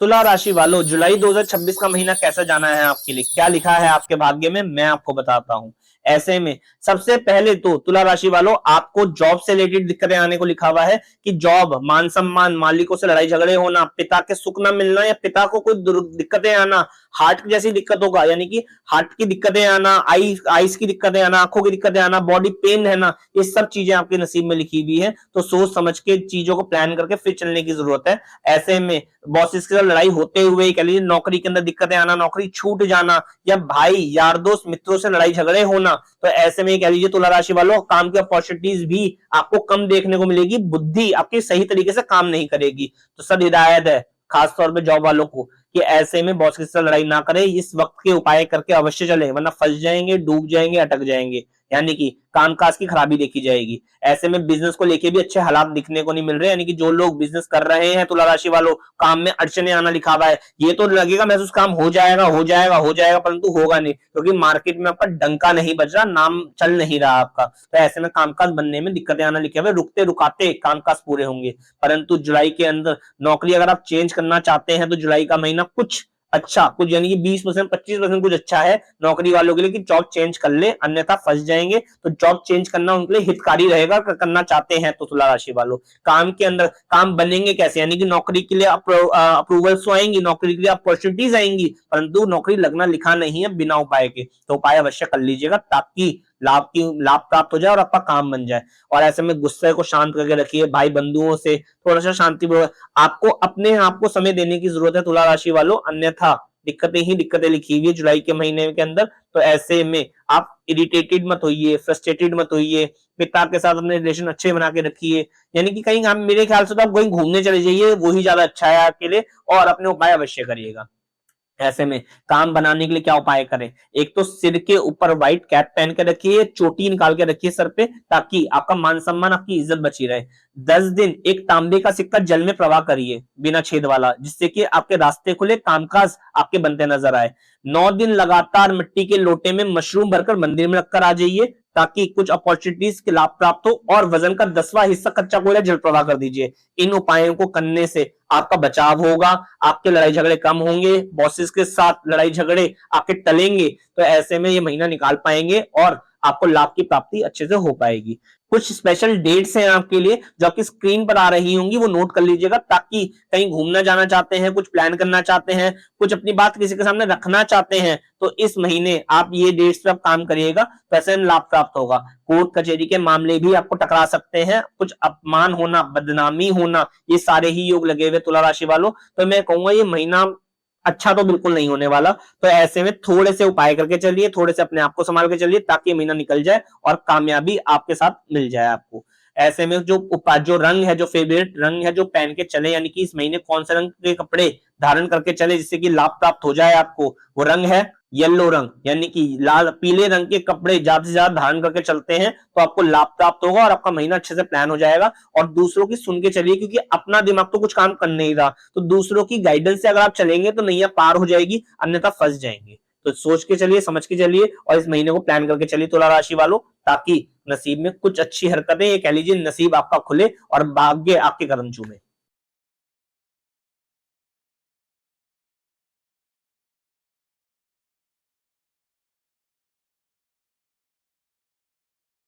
तुला राशि वालों, जुलाई 2026 का महीना कैसा जाना है आपके लिए, क्या लिखा है आपके भाग्य में, मैं आपको बताता हूं। ऐसे में सबसे पहले तो तुला राशि वालों, आपको जॉब से रिलेटेड दिक्कतें आने को लिखा हुआ है कि जॉब, मान सम्मान, मालिकों से लड़ाई झगड़े होना, पिता के सुख न मिलना या पिता को कोई दिक्कतें आना, हार्ट जैसी दिक्कतों का, यानी कि हार्ट की दिक्कतें आना, आईज की दिक्कतें आना, आंखों की दिक्कतें आना, बॉडी पेन है ना, ये सब चीजें आपके नसीब में लिखी हुई है। तो सोच समझ के चीजों को प्लान करके फिर चलने की जरूरत है। ऐसे में बॉसेस के साथ लड़ाई होते हुए, कह लीजिए नौकरी के अंदर दिक्कतें आना, नौकरी छूट जाना, या भाई यार दोस्त मित्रों से लड़ाई झगड़े होना, तो ऐसे में कह लीजिए तुला राशि वालों, काम की अपॉर्चुनिटीज भी आपको कम देखने को मिलेगी, बुद्धि आपकी सही तरीके से काम नहीं करेगी। तो सद हिदायत है खासतौर पे जॉब वालों को कि ऐसे में बॉस के साथ लड़ाई ना करें, इस वक्त के उपाय करके अवश्य चले, वरना फंस जाएंगे, डूब जाएंगे, अटक जाएंगे, यानी कि कामकाज की खराबी देखी जाएगी। ऐसे में बिजनेस को लेके भी अच्छे हालात दिखने को नहीं मिल रहे, यानी कि जो लोग बिजनेस कर रहे हैं तुला राशि वालों, काम में अड़चने आना लिखा हुआ है। ये तो लगेगा महसूस काम हो जाएगा हो जाएगा हो जाएगा, परंतु होगा नहीं, क्योंकि मार्केट में आपका डंका नहीं बज रहा, नाम चल नहीं रहा आपका। तो ऐसे में कामकाज बनने में दिक्कतें आना लिखे हुए, रुकते रुकाते कामकाज पूरे होंगे। परंतु जुलाई के अंदर नौकरी अगर आप चेंज करना चाहते हैं तो जुलाई का महीना कुछ अच्छा, कुछ यानी कि 20% 25% कुछ अच्छा है नौकरी वालों के लिए कि जॉब चेंज कर ले, अन्यथा फंस जाएंगे। तो जॉब चेंज करना उनके लिए हितकारी रहेगा, करना चाहते हैं तो तुला राशि वालों। काम के अंदर काम बनेंगे कैसे, यानी कि नौकरी के लिए अप्रूवल्स तो आएंगी, नौकरी के लिए अपॉर्चुनिटीज आएंगी, परंतु नौकरी लगना लिखा नहीं है बिना उपाय के। तो उपाय अवश्य कर लीजिएगा ताकि लाभ प्राप्त हो जाए और आपका काम बन जाए। और ऐसे में गुस्से को शांत करके रखिए, भाई बंधुओं से थोड़ा सा शांति, आपको अपने आप को समय देने की जरूरत है तुला राशि वालों, अन्यथा दिक्कतें ही दिक्कतें लिखी हुई है जुलाई के महीने के अंदर। तो ऐसे में आप इरिटेटेड मत होइए, फ्रस्ट्रेटेड मत होइए, पिता के साथ अपने रिलेशन अच्छे बना के रखिए, यानी कि कहीं हम, मेरे ख्याल से तो आप कहीं घूमने चले जाइए, वही ज्यादा अच्छा है आपके लिए, और अपने उपाय अवश्य करिएगा। ऐसे में काम बनाने के लिए क्या उपाय करें, एक तो सिर के ऊपर व्हाइट कैप पहन के रखिए, चोटी निकाल के रखिए सर पे, ताकि आपका मान सम्मान, आपकी इज्जत बची रहे। 10 दिन एक तांबे का सिक्का जल में प्रवाह करिए बिना छेद वाला, जिससे कि आपके रास्ते खुले, कामकाज आपके बनते नजर आए। 9 दिन लगातार मिट्टी के लोटे में मशरूम भरकर मंदिर में रखकर आ जाइए, ताकि कुछ अपॉर्चुनिटीज के लाभ प्राप्त हो। और वजन का 10वां हिस्सा कच्चा कोयला जल प्रवाह कर दीजिए। इन उपायों को करने से आपका बचाव होगा, आपके लड़ाई झगड़े कम होंगे, बॉसेस के साथ लड़ाई झगड़े आपके टलेंगे। तो ऐसे में ये महीना निकाल पाएंगे और आपको लाभ की प्राप्ति अच्छे से हो पाएगी। कुछ स्पेशल डेट्स हैं आपके लिए जो आपकी स्क्रीन पर आ रही होंगी, वो नोट कर लीजिएगा, ताकि कहीं घूमना जाना चाहते हैं, कुछ प्लान करना चाहते हैं, कुछ अपनी बात किसी के सामने रखना चाहते हैं, तो इस महीने आप ये डेट्स पे आप काम करिएगा तो ऐसे लाभ प्राप्त होगा। कोर्ट कचहरी के मामले भी आपको टकरा सकते हैं, कुछ अपमान होना, बदनामी होना, ये सारे ही योग लगे हुए तुला राशि वालों। तो मैं कहूंगा ये महीना अच्छा तो बिल्कुल नहीं होने वाला। तो ऐसे में थोड़े से उपाय करके चलिए, थोड़े से अपने आप को संभाल के चलिए, ताकि महीना निकल जाए और कामयाबी आपके साथ मिल जाए आपको। ऐसे में जो रंग है, जो फेवरेट रंग है, जो पहन के चले, यानी कि इस महीने कौन से रंग के कपड़े धारण करके चले जिससे कि लाभ प्राप्त हो जाए आपको, वो रंग है येलो रंग, यानी कि लाल पीले रंग के कपड़े ज्यादा से ज्यादा धारण करके चलते हैं तो आपको लाभ प्राप्त होगा और आपका महीना अच्छे से प्लान हो जाएगा। और दूसरों की सुन के चलिए, क्योंकि अपना दिमाग तो कुछ काम कर नहीं रहा, तो दूसरों की गाइडेंस से अगर आप चलेंगे तो नैया पार हो जाएगी, अन्यथा फंस जाएंगे। तो सोच के चलिए, समझ के चलिए और इस महीने को प्लान करके चलिए तुला राशि वालों, ताकि नसीब में कुछ अच्छी हरकतें, ये कह लीजिए नसीब आपका खुले और भाग्य आपके कदम चूमे।